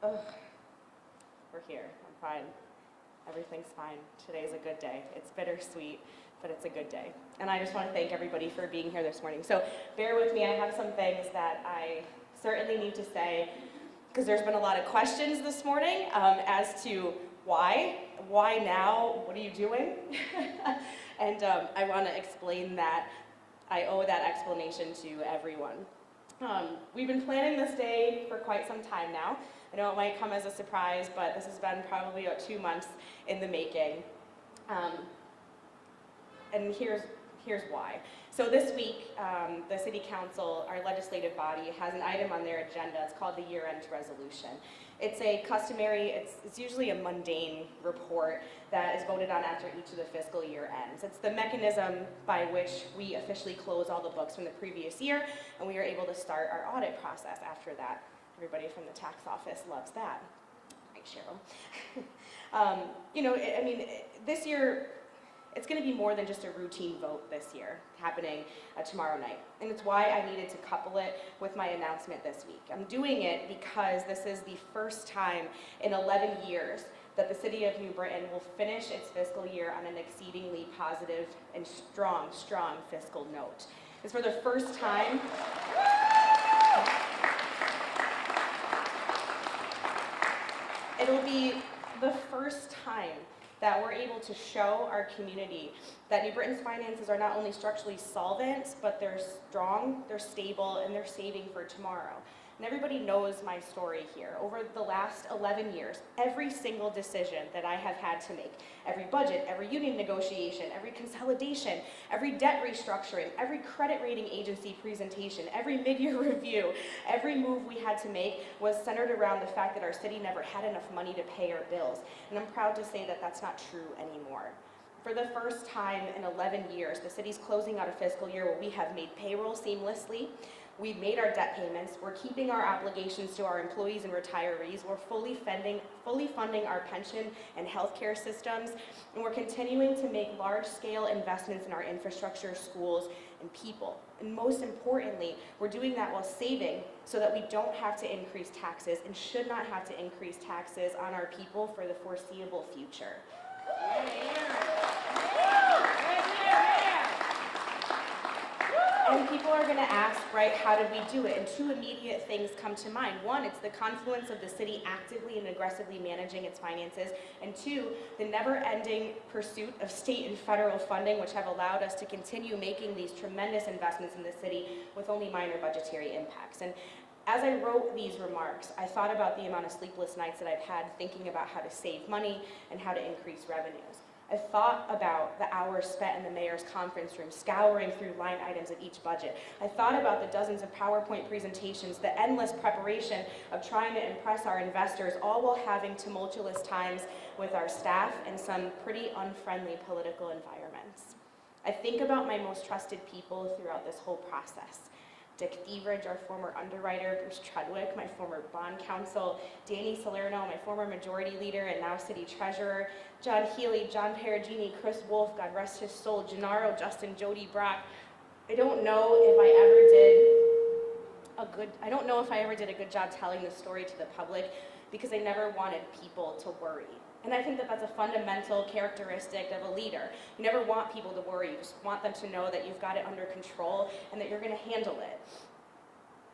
Ugh, we're here. I'm fine. Everything's fine. Today's a good day. It's bittersweet, but it's a good day. And I just want to thank everybody for being here this morning. So bear with me. I have some things that I certainly need to say, because there's been a lot of questions this morning as to why now, what are you doing? And I want to explain that. I owe that explanation to everyone. We've been planning this day for quite some time now. I know it might come as a surprise, but this has been probably about 2 months in the making. And here's why. So this week, the City Council, our legislative body, has an item on their agenda. It's called the year-end resolution. It's a customary, it's usually a mundane report that is voted on after each of the fiscal year ends. It's the mechanism by which we officially close all the books from the previous year, and we are able to start our audit process after that. Everybody from the tax office loves that. Right, Cheryl? This year, it's going to be more than just a routine vote this year, happening tomorrow night. And it's why I needed to couple it with my announcement this week. I'm doing it because this is the first time in 11 years that the City of New Britain will finish its fiscal year on an exceedingly positive and strong fiscal note. It's for the first time. It'll be the first time that we're able to show our community that New Britain's finances are not only structurally solvent, but they're strong, they're stable, and they're saving for tomorrow. And everybody knows my story here. Over the last 11 years, every single decision that I have had to make, every budget, every union negotiation, every consolidation, every debt restructuring, every credit rating agency presentation, every mid-year review, every move we had to make was centered around the fact that our city never had enough money to pay our bills. And I'm proud to say that that's not true anymore. For the first time in 11 years, the city's closing out a fiscal year where we have made payroll seamlessly. We've made our debt payments, we're keeping our obligations to our employees and retirees, we're fully funding our pension and healthcare systems, and we're continuing to make large-scale investments in our infrastructure, schools, and people. And most importantly, we're doing that while saving so that we don't have to increase taxes and should not have to increase taxes on our people for the foreseeable future. And people are going to ask, right, how did we do it? And two immediate things come to mind. One, it's the confluence of the city actively and aggressively managing its finances. And two, the never-ending pursuit of state and federal funding, which have allowed us to continue making these tremendous investments in the city with only minor budgetary impacts. And as I wrote these remarks, I thought about the amount of sleepless nights that I've had thinking about how to save money and how to increase revenues. I thought about the hours spent in the mayor's conference room, scouring through line items of each budget. I thought about the dozens of PowerPoint presentations, the endless preparation of trying to impress our investors, all while having tumultuous times with our staff and some pretty unfriendly political environments. I think about my most trusted people throughout this whole process. Dick Thieveridge, our former underwriter, Bruce Trudwick, my former bond counsel, Danny Salerno, my former majority leader and now city treasurer, John Healy, John Perugini, Chris Wolf, God rest his soul, Gennaro, Justin, Jody, Brock. I don't know if I ever did a good job telling the story to the public because I never wanted people to worry. And I think that that's a fundamental characteristic of a leader. You never want people to worry. You just want them to know that you've got it under control and that you're going to handle it.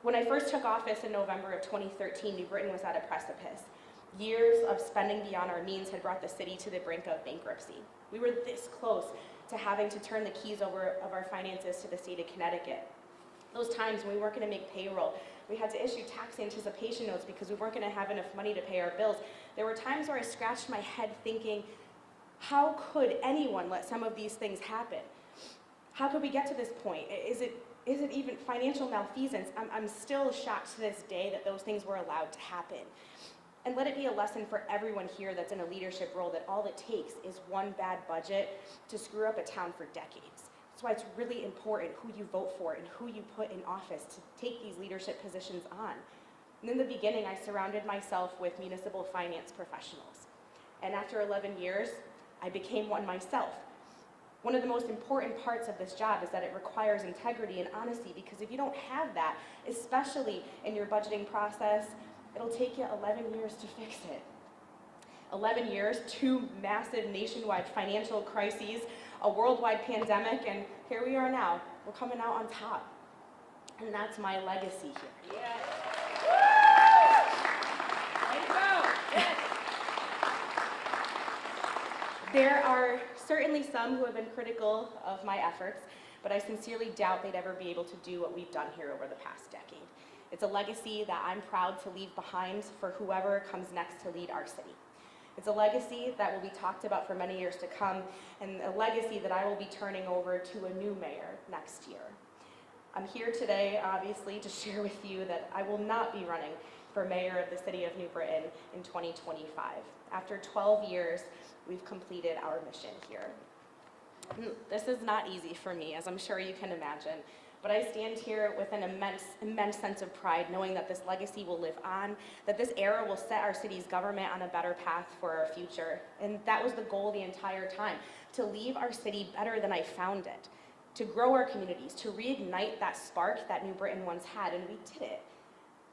When I first took office in November of 2013, New Britain was at a precipice. Years of spending beyond our means had brought the city to the brink of bankruptcy. We were this close to having to turn the keys over of our finances to the state of Connecticut. Those times when we weren't going to make payroll, we had to issue tax anticipation notes because we weren't going to have enough money to pay our bills. There were times where I scratched my head thinking, how could anyone let some of these things happen? How could we get to this point? Is it even financial malfeasance? I'm still shocked to this day that those things were allowed to happen. And let it be a lesson for everyone here that's in a leadership role that all it takes is one bad budget to screw up a town for decades. That's why it's really important who you vote for and who you put in office to take these leadership positions on. And in the beginning, I surrounded myself with municipal finance professionals. And after 11 years, I became one myself. One of the most important parts of this job is that it requires integrity and honesty, because if you don't have that, especially in your budgeting process, It'll take you 11 years to fix it. 11 years, 2 massive nationwide financial crises, a worldwide pandemic, and here we are now. We're coming out on top. And that's my legacy here. Yes. Way to go. Yes. There are certainly some who have been critical of my efforts, but I sincerely doubt they'd ever be able to do what we've done here over the past decade. It's a legacy that I'm proud to leave behind for whoever comes next to lead our city. It's a legacy that will be talked about for many years to come, and a legacy that I will be turning over to a new mayor next year. I'm here today, obviously, to share with you that I will not be running for mayor of the city of New Britain in 2025. After 12 years, we've completed our mission here. This is not easy for me, as I'm sure you can imagine, but I stand here with an immense sense of pride, knowing that this legacy will live on, that this era will set our city's government on a better path for our future. And that was the goal the entire time, to leave our city better than I found it, to grow our communities, to reignite that spark that New Britain once had, and we did it.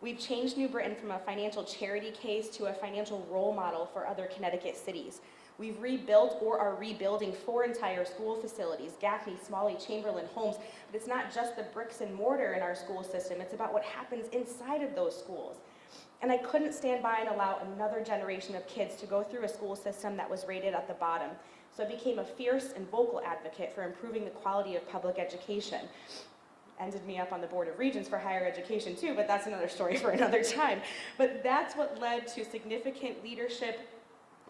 We've changed New Britain from a financial charity case to a financial role model for other Connecticut cities. We've rebuilt or are rebuilding 4 entire school facilities, Gaffney, Smalley, Chamberlain, Holmes, but it's not just the bricks and mortar in our school system, it's about what happens inside of those schools. And I couldn't stand by and allow another generation of kids to go through a school system that was rated at the bottom. So I became a fierce and vocal advocate for improving the quality of public education. Ended me up on the Board of Regents for higher education too, but that's another story for another time. But that's what led to significant leadership,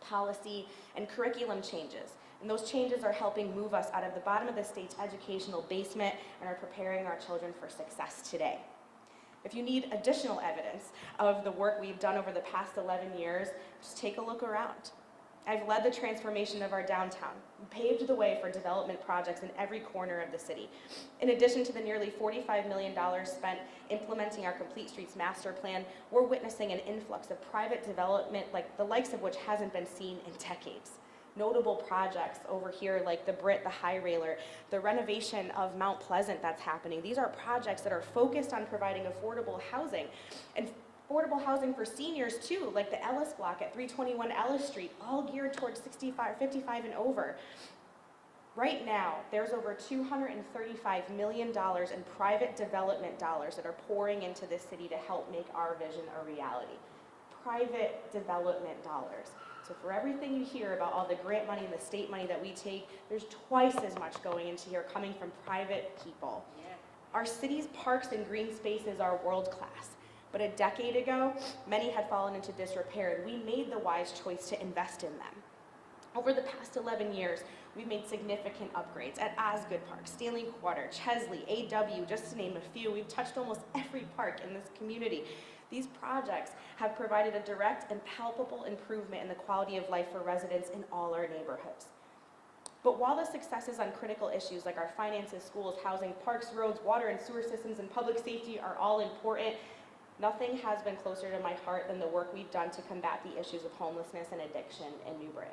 policy, and curriculum changes. And those changes are helping move us out of the bottom of the state's educational basement and are preparing our children for success today. If you need additional evidence of the work we've done over the past 11 years, just take a look around. I've led the transformation of our downtown, paved the way for development projects in every corner of the city. In addition to the nearly $45 million spent implementing our Complete Streets Master Plan, we're witnessing an influx of private development like the likes of which hasn't been seen in decades. Notable projects over here like the Brit, the High Railer, the renovation of Mount Pleasant that's happening. These are projects that are focused on providing affordable housing, and affordable housing for seniors too, like the Ellis Block at 321 Ellis Street, all geared towards 55 and over. Right now, there's over $235 million in private development dollars that are pouring into this city to help make our vision a reality. Private development dollars. So for everything you hear about all the grant money and the state money that we take, there's twice as much going into here coming from private people. Yeah. Our city's parks and green spaces are world class. But a decade ago, many had fallen into disrepair, and we made the wise choice to invest in them. Over the past 11 years, we've made significant upgrades at Osgood Park, Stanley Quarter, Chesley, AW, just to name a few. We've touched almost every park in this community. These projects have provided a direct and palpable improvement in the quality of life for residents in all our neighborhoods. But while the successes on critical issues like our finances, schools, housing, parks, roads, water and sewer systems, and public safety are all important, nothing has been closer to my heart than the work we've done to combat the issues of homelessness and addiction in New Britain.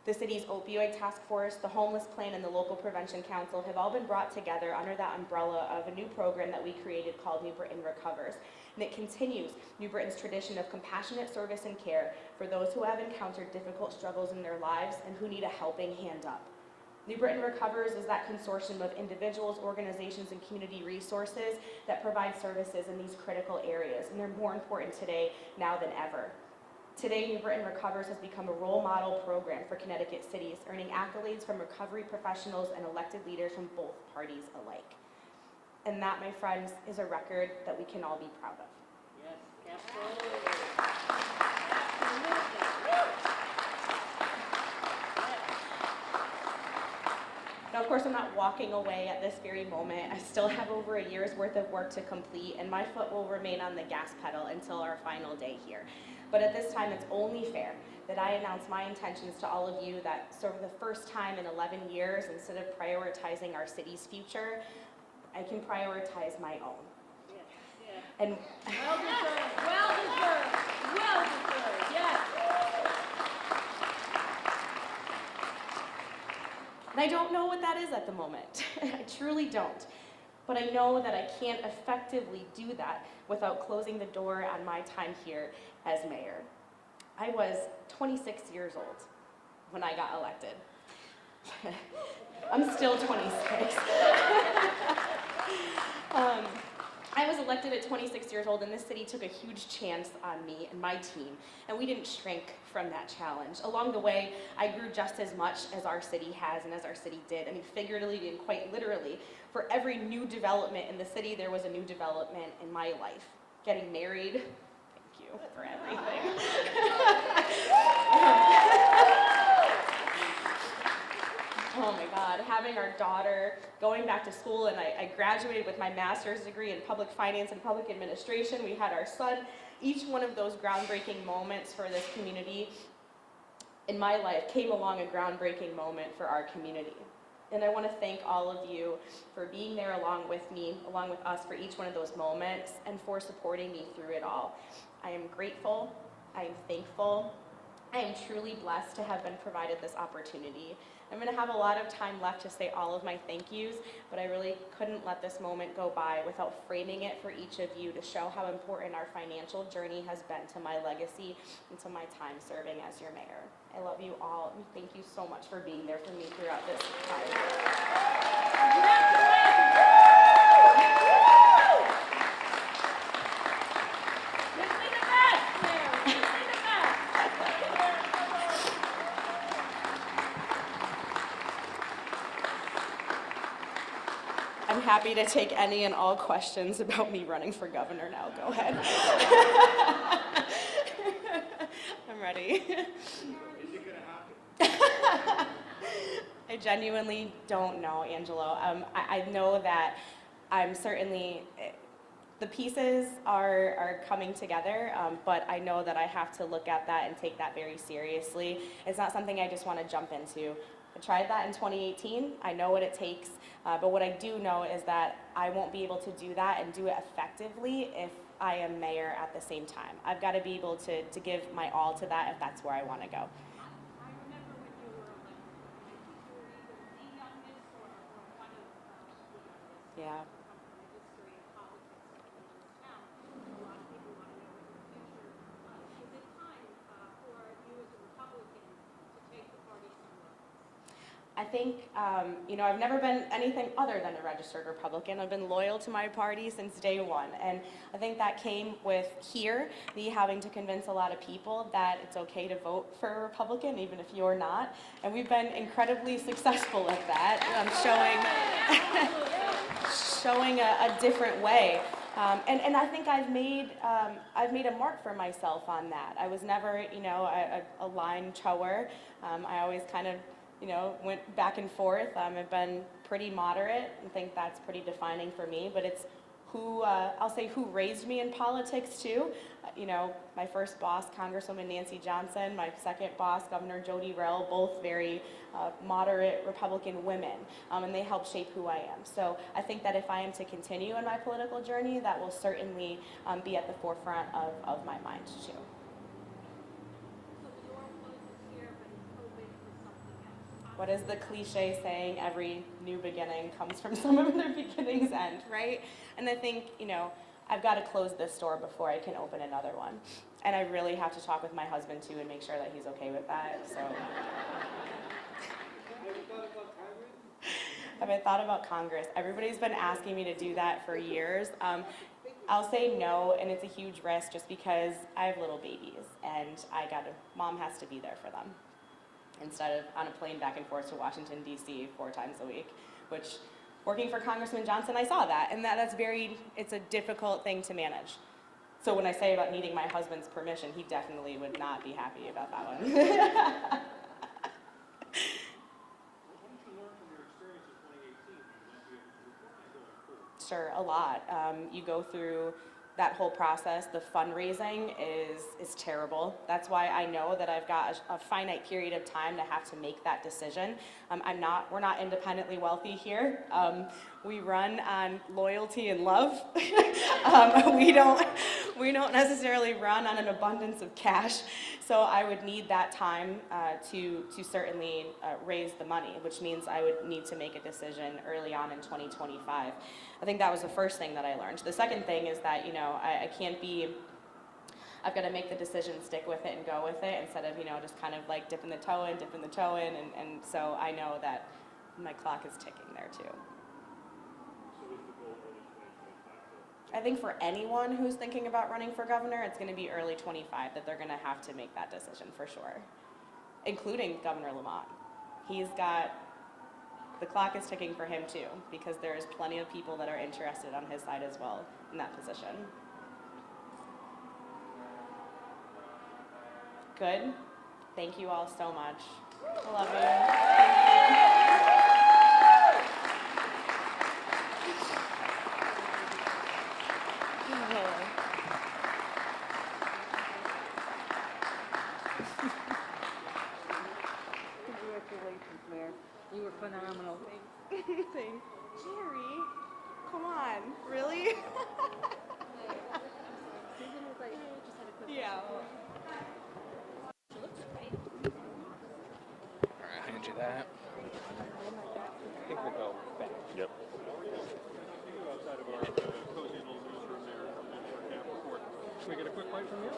The city's opioid task force, the homeless plan, and the local prevention council have all been brought together under that umbrella of a new program that we created called New Britain Recovers. And it continues New Britain's tradition of compassionate service and care for those who have encountered difficult struggles in their lives and who need a helping hand up. New Britain Recovers is that consortium of individuals, organizations, and community resources that provide services in these critical areas, and they're more important today now than ever. Today, New Britain Recovers has become a role model program for Connecticut cities, earning accolades from recovery professionals and elected leaders from both parties alike. And that, my friends, is a record that we can all be proud of. Yes, absolutely. Absolutely. Now, of course, I'm not walking away at this very moment. I still have over a year's worth of work to complete, and my foot will remain on the gas pedal until our final day here. But at this time, it's only fair that I announce my intentions to all of you that for the first time in 11 years, instead of prioritizing our city's future, I can prioritize my own. Yes, yes. And well deserved, well deserved, well deserved, yes. And I don't know what that is at the moment. I truly don't. But I know that I can't effectively do that without closing the door on my time here as mayor. I was 26 years old when I got elected. I'm still 26. I was elected at 26 years old, and this city took a huge chance on me and my team, and we didn't shrink from that challenge. Along the way, I grew just as much as our city has and as our city did. I mean, figuratively and quite literally, for every new development in the city, there was a new development in my life. Getting married, thank you for everything. Oh my God, having our daughter, going back to school, and I graduated with my master's degree in public finance and public administration. We had our son. Each one of those groundbreaking moments for this community in my life came along a groundbreaking moment for our community. And I want to thank all of you for being there along with me, along with us for each one of those moments, and for supporting me through it all. I am grateful, I am thankful, I am truly blessed to have been provided this opportunity. I'm going to have a lot of time left to say all of my thank yous, but I really couldn't let this moment go by without framing it for each of you to show how important our financial journey has been to my legacy and to my time serving as your mayor. I love you all, and thank you so much for being there for me throughout this time. I'm happy to take any and all questions about me running for governor now. Go ahead. I'm ready. Is it gonna happen? I genuinely don't know, Angelo. I know that I'm certainly, the pieces are coming together, but I know that I have to look at that and take that very seriously. It's not something I just want to jump into. I tried that in 2018. I know what it takes, but what I do know is that I won't be able to do that and do it effectively if I am mayor at the same time. I've got to be able to give my all to that if that's where I want to go. I remember when you were elected, I think you were either the youngest or one of the youngest. Yeah. From the history of politics in this town. A lot of people want to know what your future is. Is it time for you as a Republican to take the party somewhere else? I think, I've never been anything other than a registered Republican. I've been loyal to my party since day one. And I think that came with me having to convince a lot of people that it's okay to vote for a Republican, even if you're not. And we've been incredibly successful at that, showing a different way. And I think I've made a mark for myself on that. I was never, a line tower. I always kind of, went back and forth. I've been pretty moderate and think that's pretty defining for me, but it's I'll say who raised me in politics too. My first boss, Congresswoman Nancy Johnson, my second boss, Governor Jody Rell, both very moderate Republican women, and they helped shape who I am. So I think that if I am to continue in my political journey, that will certainly be at the forefront of my mind too. What is the cliche saying? Every new beginning comes from some of their beginning's end, right? And I think, I've got to close this door before I can open another one. And I really have to talk with my husband too and make sure that he's okay with that, so. Haven't thought about Congress. Everybody's been asking me to do that for years. I'll say no, and it's a huge risk just because I have little babies and mom has to be there for them, instead of on a plane back and forth to Washington, D.C. 4 times a week, which, working for Congressman Johnson, I saw that, and it's a difficult thing to manage. So when I say about needing my husband's permission, he definitely would not be happy about that one. What did you learn from your experience in 2018 when you went to the Sure, a lot. You go through that whole process. The fundraising is terrible. That's why I know that I've got a finite period of time to have to make that decision. We're not independently wealthy here. We run on loyalty and love. We don't necessarily run on an abundance of cash. So I would need that time to certainly raise the money, which means I would need to make a decision early on in 2025. I think that was the first thing that I learned. The second thing is that, I can't be, I've got to make the decision, stick with it, and go with it instead of, just kind of like dipping the toe in. And so I know that my clock is ticking there too. So is the goal early 2025? I think for anyone who's thinking about running for governor, it's going to be early 25 that they're going to have to make that decision for sure, including Governor Lamont. The clock is ticking for him too, because there's plenty of people that are interested on his side as well in that position. Good. Thank you all so much. I love Congratulations, Mayor. You were phenomenal. you. Thanks. Jerry, come on. Really? Yeah. Alright, I'll hand you that. I think we'll go back. Yep. Outside of our cozy little newsroom there, and for camp report. Can we get a quick bite from you?